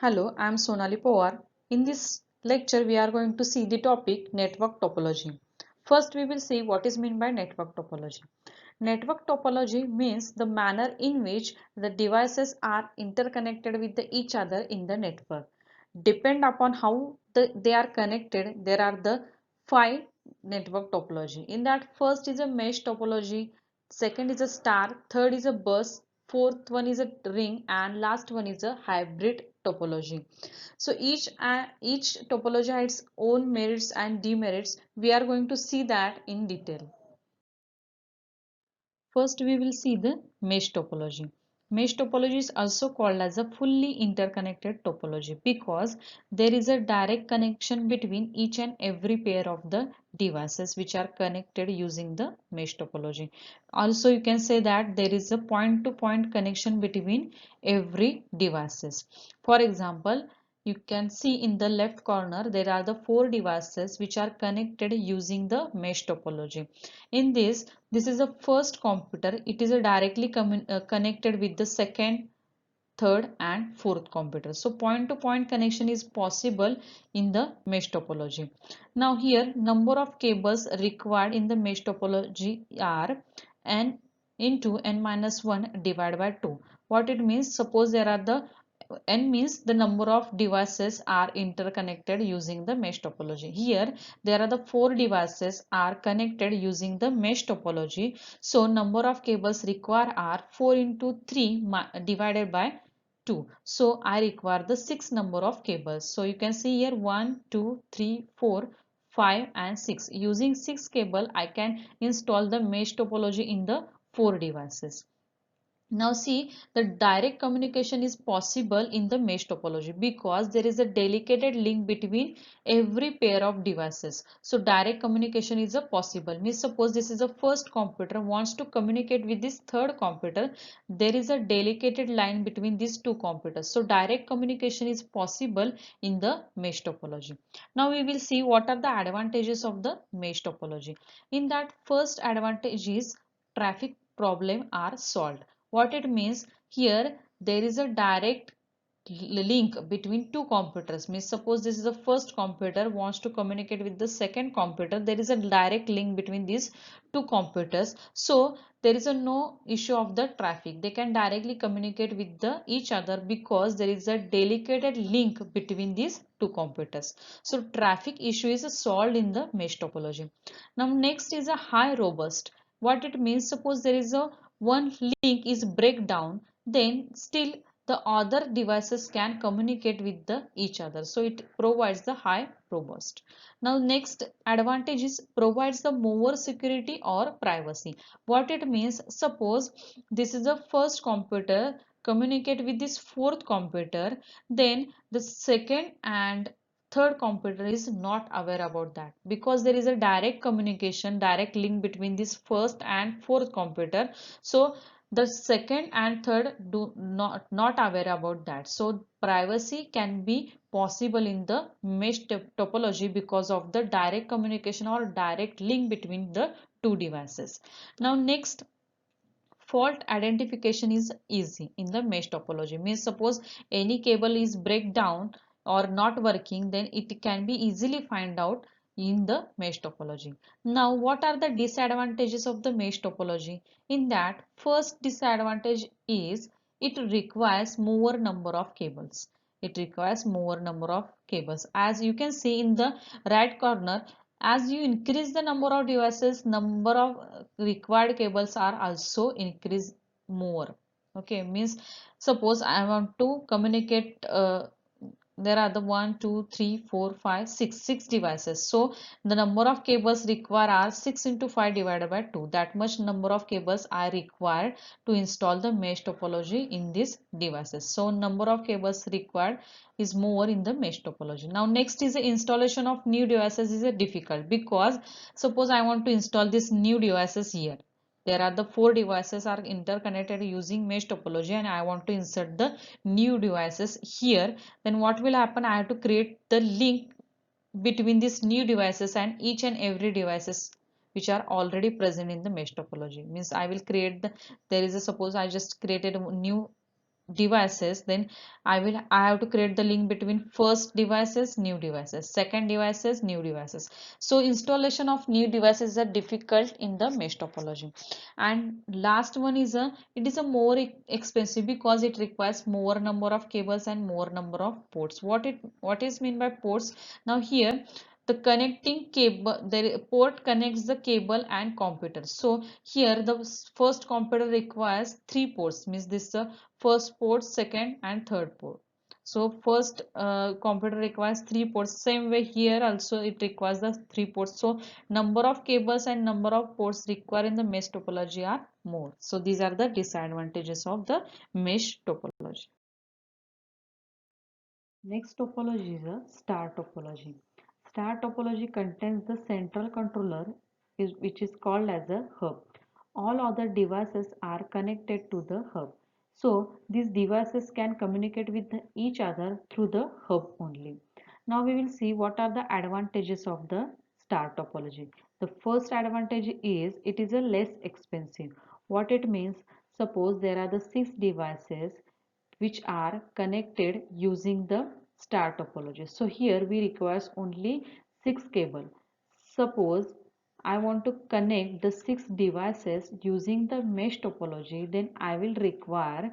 Hello, I am Sonali Pawar. In this lecture, we are going to see the topic network topology. First, we will see what is meant by network topology. Network topology means the manner in which the devices are interconnected with each other in the network. Depend upon how they are connected, there are the five network topology. In that, first is a mesh topology, second is a star, third is a bus, fourth one is a ring, and last one is a hybrid topology. So each topology has its own merits and demerits. We are going to see that in detail. First, we will see the mesh topology. Mesh topology is also called as a fully interconnected topology because there is a direct connection between each and every pair of the devices which are connected using the mesh topology. Also, you can say that there is a point-to-point connection between every devices. For example, you can see in the left corner there are the four devices which are connected using the mesh topology. In this is the first computer. It is a directly connected with the second, third and fourth computer. So point to point connection is possible in the mesh topology. Now here number of cables required in the mesh topology are n into n minus 1 divided by 2. What it means, suppose there are the n means the number of devices are interconnected using the mesh topology. Here there are the four devices are connected using the mesh topology. So number of cables required are 4 into 3 divided by 2. So I require the 6 number of cables. So you can see here 1, 2, 3, 4, 5 and 6. Using 6 cable I can install the mesh topology in the 4 devices. Now see, the direct communication is possible in the mesh topology because there is a dedicated link between every pair of devices. So direct communication is a possible. Means suppose this is the first computer wants to communicate with this third computer. There is a dedicated line between these two computers. So direct communication is possible in the mesh topology. Now we will see what are the advantages of the mesh topology. In that, first advantage is traffic problem are solved. What it means, here there is a direct link between two computers. Means suppose this is the first computer wants to communicate with the second computer, there is a direct link between these two computers. So there is a no issue of the traffic, they can directly communicate with the each other because there is a dedicated link between these two computers. So traffic issue is solved in the mesh topology. Now next is a high robust. What it means, suppose there is a one link is breakdown, then still the other devices can communicate with the each other. So it provides the high robust. Now next advantage is provides the more security or privacy. What it means, suppose this is the first computer communicate with this fourth computer, then the second and third computer is not aware about that because there is a direct communication, direct link between this first and fourth computer. So the second and third do not aware about that. So privacy can be possible in the mesh topology because of the direct communication or direct link between the two devices. Now next, fault identification is easy in the mesh topology. Means suppose any cable is breakdown or not working, then it can be easily find out in the mesh topology. Now what are the disadvantages of the mesh topology? In that, first disadvantage is it requires more number of cables. It requires more number of cables. As you can see in the right corner, as you increase the number of devices, number of required cables are also increase more. Okay, means suppose I want to communicate, there are the 1 2 3 4 5 6 devices. So the number of cables required are 6 into 5 divided by 2. That much number of cables are required to install the mesh topology in these devices. So number of cables required is more in the mesh topology. Now next is the installation of new devices is a difficult because suppose I want to install this new devices here. There are the four devices are interconnected using mesh topology and I want to insert the new devices here. Then what will happen? I have to create the link between these new devices and each and every devices which are already present in the mesh topology. Means I will create the, there is a, suppose I just created a new devices, then I have to create the link between first devices, new devices, second devices, new devices. So installation of new devices are difficult in the mesh topology. And last one is a, it is a more expensive because it requires more number of cables and more number of ports. What is mean by ports? Now here the connecting cable, the port connects the cable and computer. So here the first computer requires three ports, means this first port, second and third port. So first computer requires three ports. Same way here also it requires the three ports. So number of cables and number of ports required in the mesh topology are more. So these are the disadvantages of the mesh topology. Next topology is a star topology. Star topology contains the central controller which is called as a hub. All other devices are connected to the hub. So these devices can communicate with each other through the hub only. Now we will see what are the advantages of the star topology. The first advantage is it is a less expensive. What it means, suppose there are the six devices which are connected using the star topology. So here we requires only six cable. Suppose I want to connect the six devices using the mesh topology, then I will require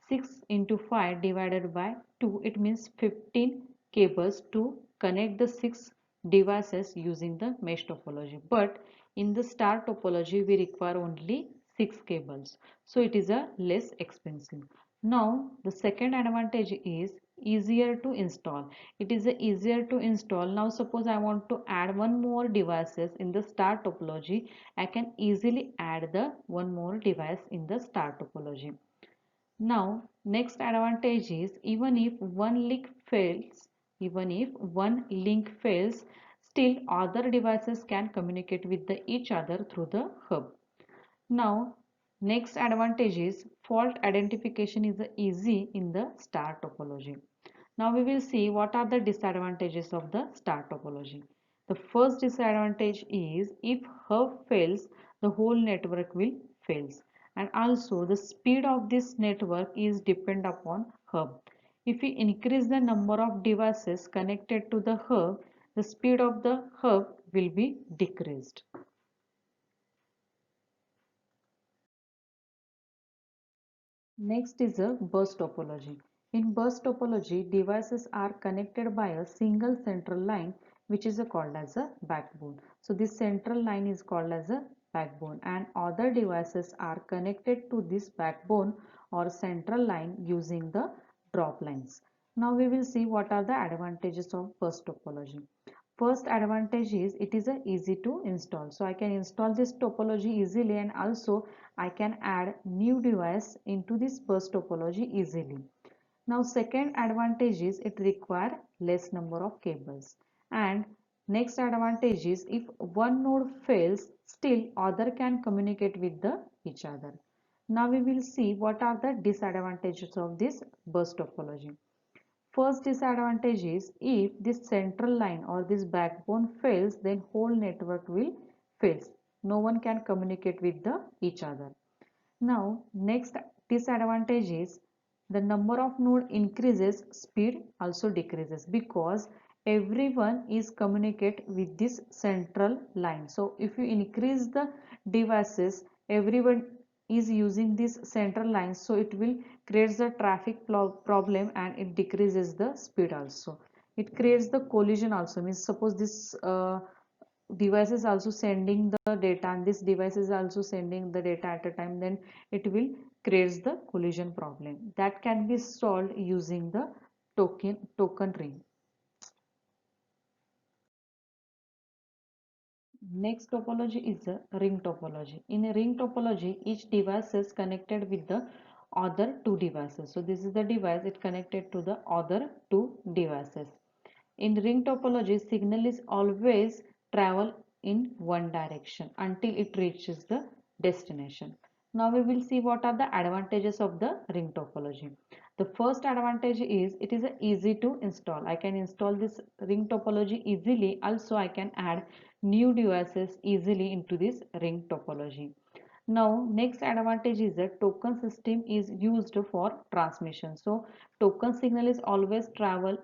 6 into 5 divided by 2. It means 15 cables to connect the six devices using the mesh topology. But in the star topology we require only six cables. So it is a less expensive. Now the second advantage is easier to install. It is easier to install. Now suppose I want to add one more devices in the star topology, I can easily add the one more device in the star topology. Now next advantage is even if one link fails, still other devices can communicate with each other through the hub. Now, next advantage is fault identification is easy in the star topology. Now we will see what are the disadvantages of the star topology. The first disadvantage is if hub fails, the whole network will fails. And also the speed of this network is depend upon hub. If we increase the number of devices connected to the hub, the speed of the hub will be decreased. Next is a bus topology. In bus topology, devices are connected by a single central line which is called as a backbone. So this central line is called as a backbone, and other devices are connected to this backbone or central line using the drop lines. Now we will see what are the advantages of bus topology. First advantage is it is easy to install. So I can install this topology easily, and also I can add new device into this bus topology easily. Now second advantage is it require less number of cables. And next advantage is if one node fails, still other can communicate with each other. Now we will see what are the disadvantages of this bus topology. First disadvantage is if this central line or this backbone fails, then whole network will fail. No one can communicate with each other. Now next disadvantage is the number of node increases, speed also decreases because everyone is communicate with this central line. So if you increase the devices, everyone is using this central line, so it will creates the traffic problem and it decreases the speed also. It creates the collision also, means suppose this device is also sending the data and this device is also sending the data at a time, then it will creates the collision problem that can be solved using the token ring. Next topology is a ring topology. In a ring topology, each device is connected with the other two devices. So this is the device, it connected to the other two devices. In ring topology, signal is always travel in one direction until it reaches the destination. Now we will see what are the advantages of the ring topology. The first advantage is it is easy to install. I can install this ring topology easily. Also, I can add new devices easily into this ring topology. Now, next advantage is that token system is used for transmission. So, token signal is always travel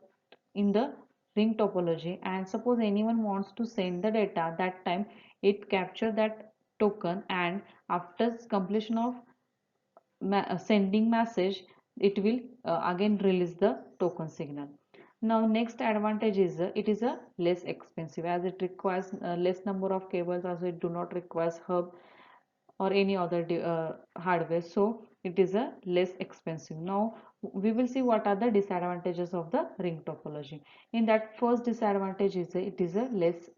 in the ring topology, and suppose anyone wants to send the data, that time it capture that token, and after completion of sending message, it will again release the token signal. Now next advantage is it is a less expensive, as it requires less number of cables, also it do not requires hub or any other hardware, so it is a less expensive. Now we will see what are the disadvantages of the ring topology. In that, first disadvantage is it is a less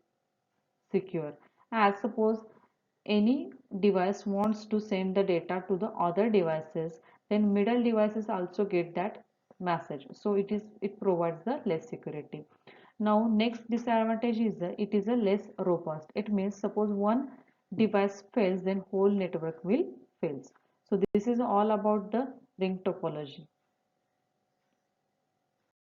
secure, as suppose any device wants to send the data to the other devices, then middle devices also get that message, so it provides the less security. Now next disadvantage is it is a less robust. It means suppose one device fails, then whole network will fails. So this is all about the ring topology.